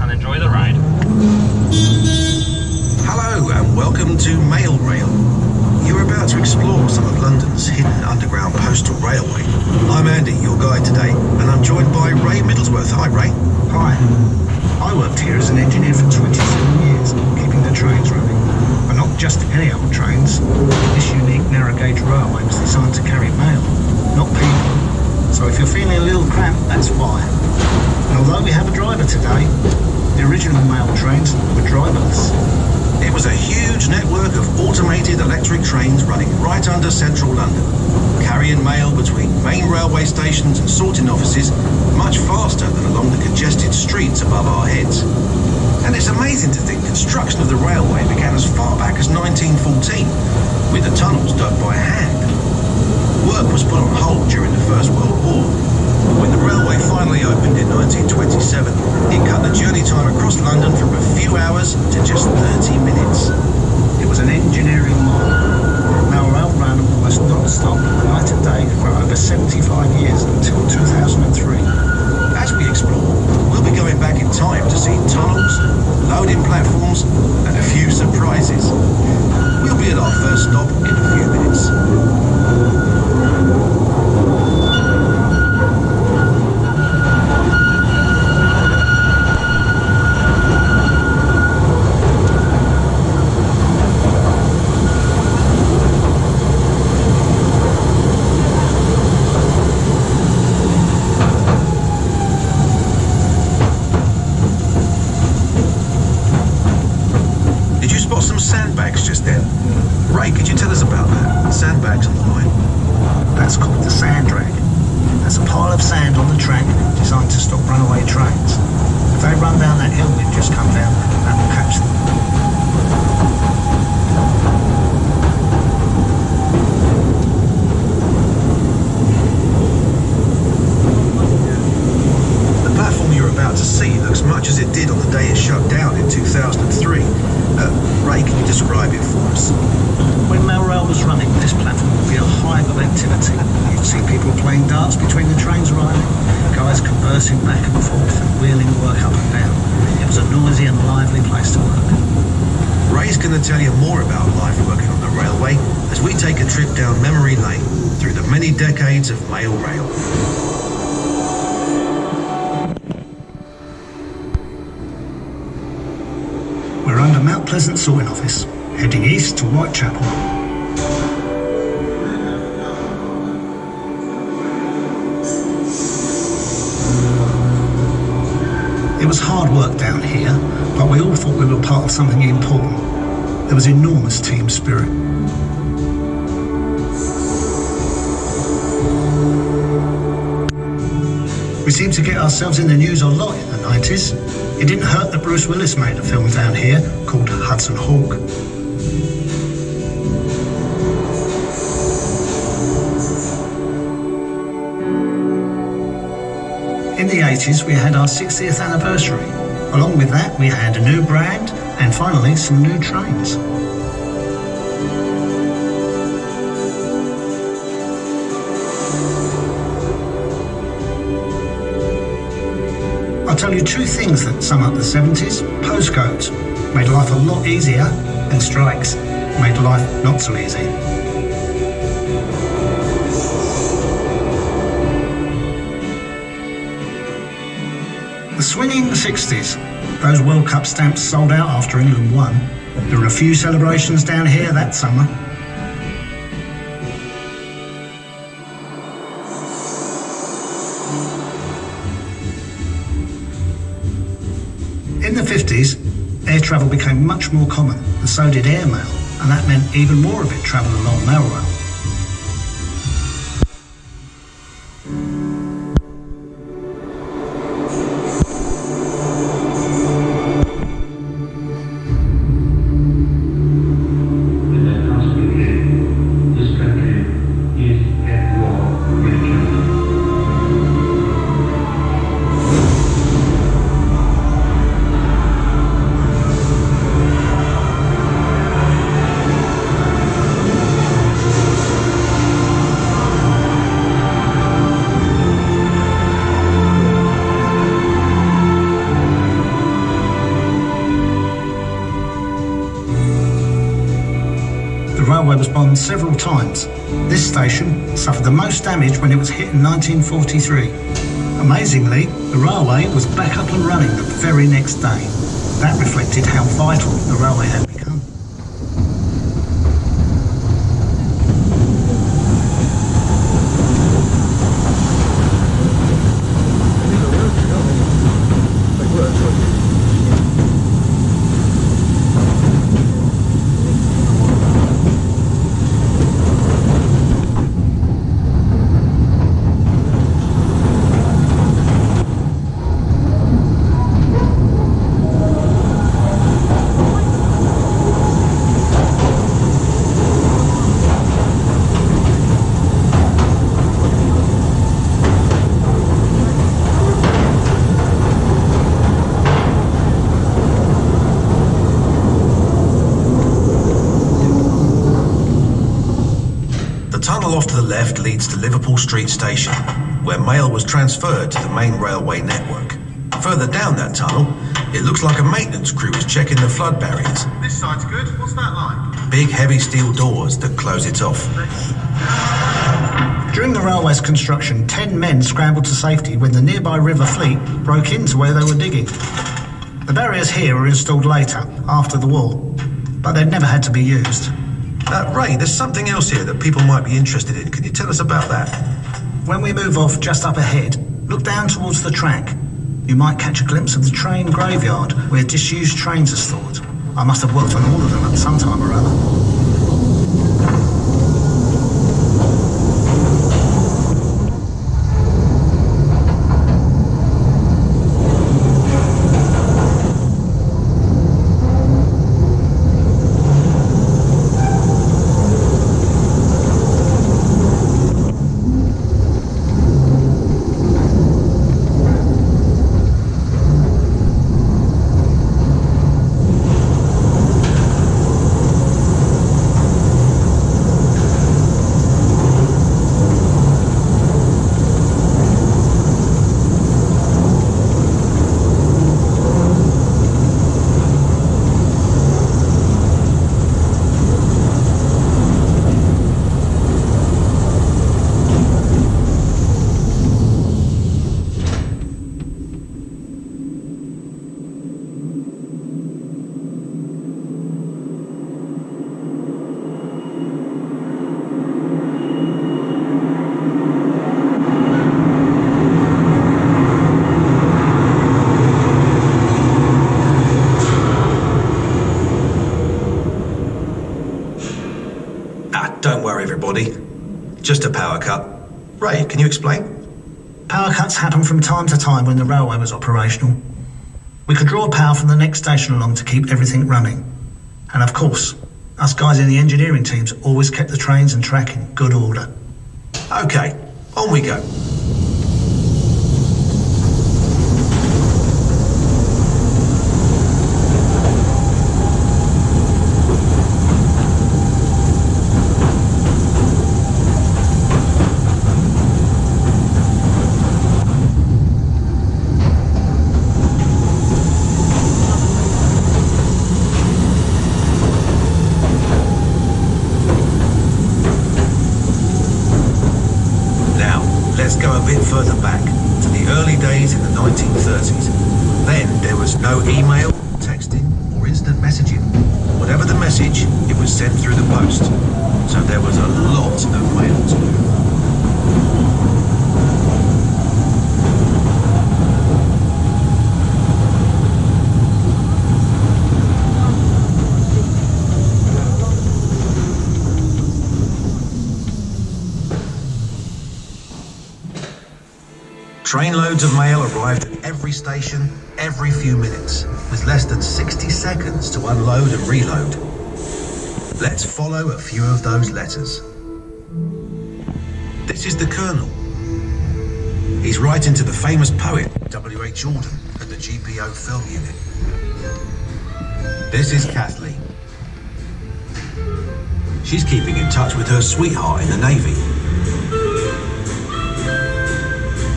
and enjoy the ride. Hello and welcome to Mail Rail. You're about to explore some of London's hidden underground postal railway. I'm Andy, your guide today, and I'm joined by Ray Middlesworth. Hi, Ray. Hi. I worked here as an engineer for 27 years, keeping the trains running. But not just any old trains. This unique narrow gauge railway was designed to carry mail, not people. So if you're feeling a little cramped, that's why. And although we have a driver today, the original mail trains were driverless. It was a huge network of automated electric trains running right under central London, carrying mail between main railway stations and sorting offices much faster than along the congested streets above our heads. And it's amazing to think construction of the railway began as far back as 1914, with the tunnels dug by hand. Work was put on hold during the First World War. When the railway finally opened in 1927, it cut the journey time across London from a few hours to just 30 minutes. It was an engineering marvel. Rail ran almost non-stop, night and day, for over 75 years until 2003. As we explore, we'll be going back in time to see tunnels, loading platforms, and a few surprises. We'll be at our first stop in a few minutes. Sandbags just then. Ray, could you tell us about that? Sandbags on the line. That's called the sand drag. That's a pile of sand on the track designed to stop runaway trains. If they run down that hill we've just come down, that will catch them. The platform you're about to see looks much as it did on the day it shut down in 2003. Ray, can you describe it for us? When Rail was running, this platform would be a hive of activity. You'd see people playing darts between the trains arriving, guys conversing back and forth and wheeling work up and down. It was a noisy and lively place to work. Ray's going to tell you more about life working on the railway as we take a trip down memory lane through the many decades of Mail Rail. We're under Mount Pleasant sorting office, heading east to Whitechapel. It was hard work down here, but we all thought we were part of something important. There was enormous team spirit. We seemed to get ourselves in the news a lot in the 90s. It didn't hurt that Bruce Willis made a film down here called Hudson Hawk. In the 80s, we had our 60th anniversary. Along with that, we had a new brand and finally some new trains. I'll tell you two things that sum up the 70s. Postcodes made life a lot easier, and strikes made life not so easy. The swinging 60s. Those World Cup stamps sold out after England won. There were a few celebrations down here that summer. In the 50s, air travel became much more common, and so did airmail, and that meant even more of it travelled along Mail Rail. was bombed several times. This station suffered the most damage when it was hit in 1943. Amazingly, the railway was back up and running the very next day. That reflected how vital the railway had become. Off to the left leads to Liverpool Street Station, where mail was transferred to the main railway network. Further down that tunnel, it looks like a maintenance crew is checking the flood barriers. This side's good. What's that like? Big heavy steel doors that close it off. During the railway's construction, 10 men scrambled to safety when the nearby River Fleet broke into where they were digging. The barriers here were installed later, after the war, but they'd never had to be used. Ray, there's something else here that people might be interested in. Can you tell us about that? When we move off just up ahead, look down towards the track. You might catch a glimpse of the train graveyard where disused trains are stored. I must have worked on all of them at some time or other. Don't worry, everybody. Just a power cut. Ray, can you explain? Power cuts happen from time to time when the railway was operational. We could draw power from the next station along to keep everything running. And of course, us guys in the engineering teams always kept the trains and track in good order. Okay, on we go. Let's go a bit further back, to the early days in the 1930s. Then there was no email, texting, or instant messaging. Whatever the message, it was sent through the post. So there was a lot of mail to move. Trainloads of mail arrived at every station, every few minutes, with less than 60 seconds to unload and reload. Let's follow a few of those letters. This is the Colonel. He's writing to the famous poet W.H. Jordan at the GPO film unit. This is Kathleen. She's keeping in touch with her sweetheart in the Navy.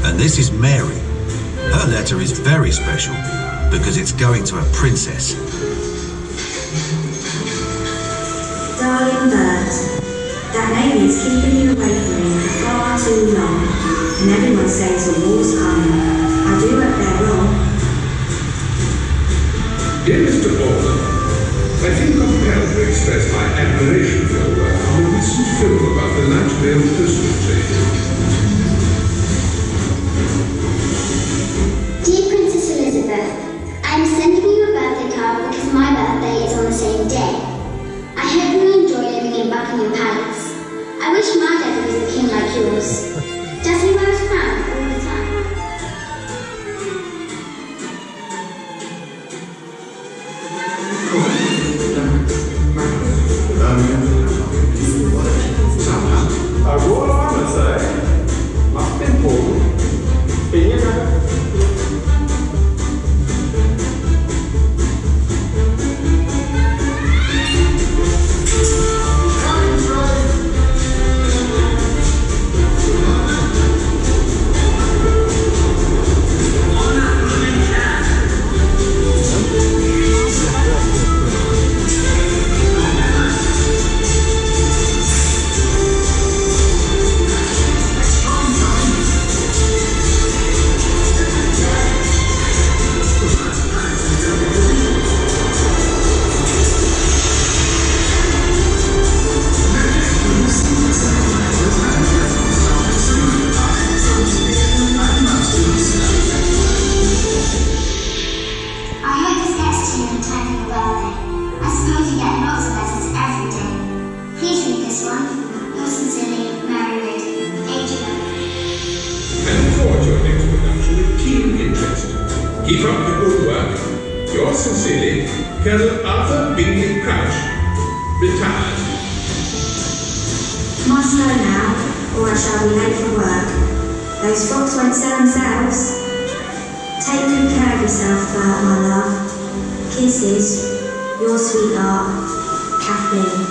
And this is Mary. Her letter is very special because it's going to a princess. Darling bird, That Navy's keeping you away from me for far too long, and everyone says the war's coming. I do hope they're wrong. Dear Mr. Alden, I feel compelled to express my admiration for your work on the recent film about the night mail postal trade. Dear Princess Elizabeth, I am sending you a birthday card because my birthday is on the same day. I hope you enjoy living in Buckingham Palace. I wish my daddy was a king like yours. Does he wear a crown all the time? Royal Armor, sir. Must be important. Here you go. Keep up the good work. Yours sincerely, Colonel Arthur Bingley Crouch, retired. Must know now, or I shall be late for work. Those frocks won't sell themselves. Take good care of yourself, Bert, my love. Kisses, your sweetheart, Kathleen.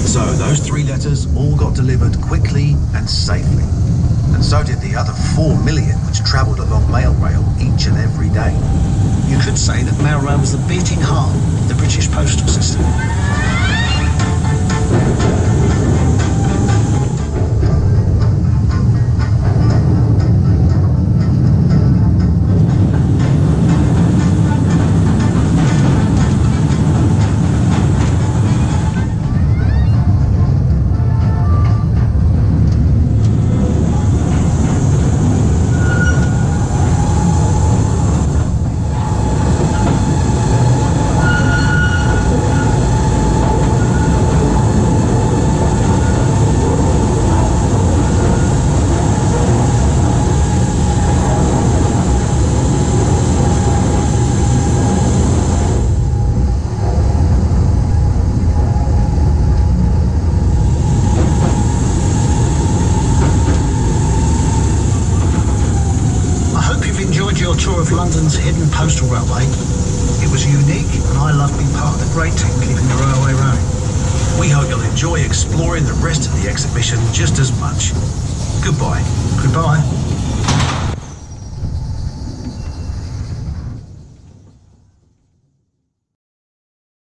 So those 3 letters all got delivered quickly and safely. And so did the other 4 million which travelled along mail rail each and every day. You could say that mail rail was the beating heart of the British postal system. Your tour of London's hidden postal railway. It was unique, and I love being part of the great team keeping the railway running. We hope you'll enjoy exploring the rest of the exhibition just as much. Goodbye. Goodbye.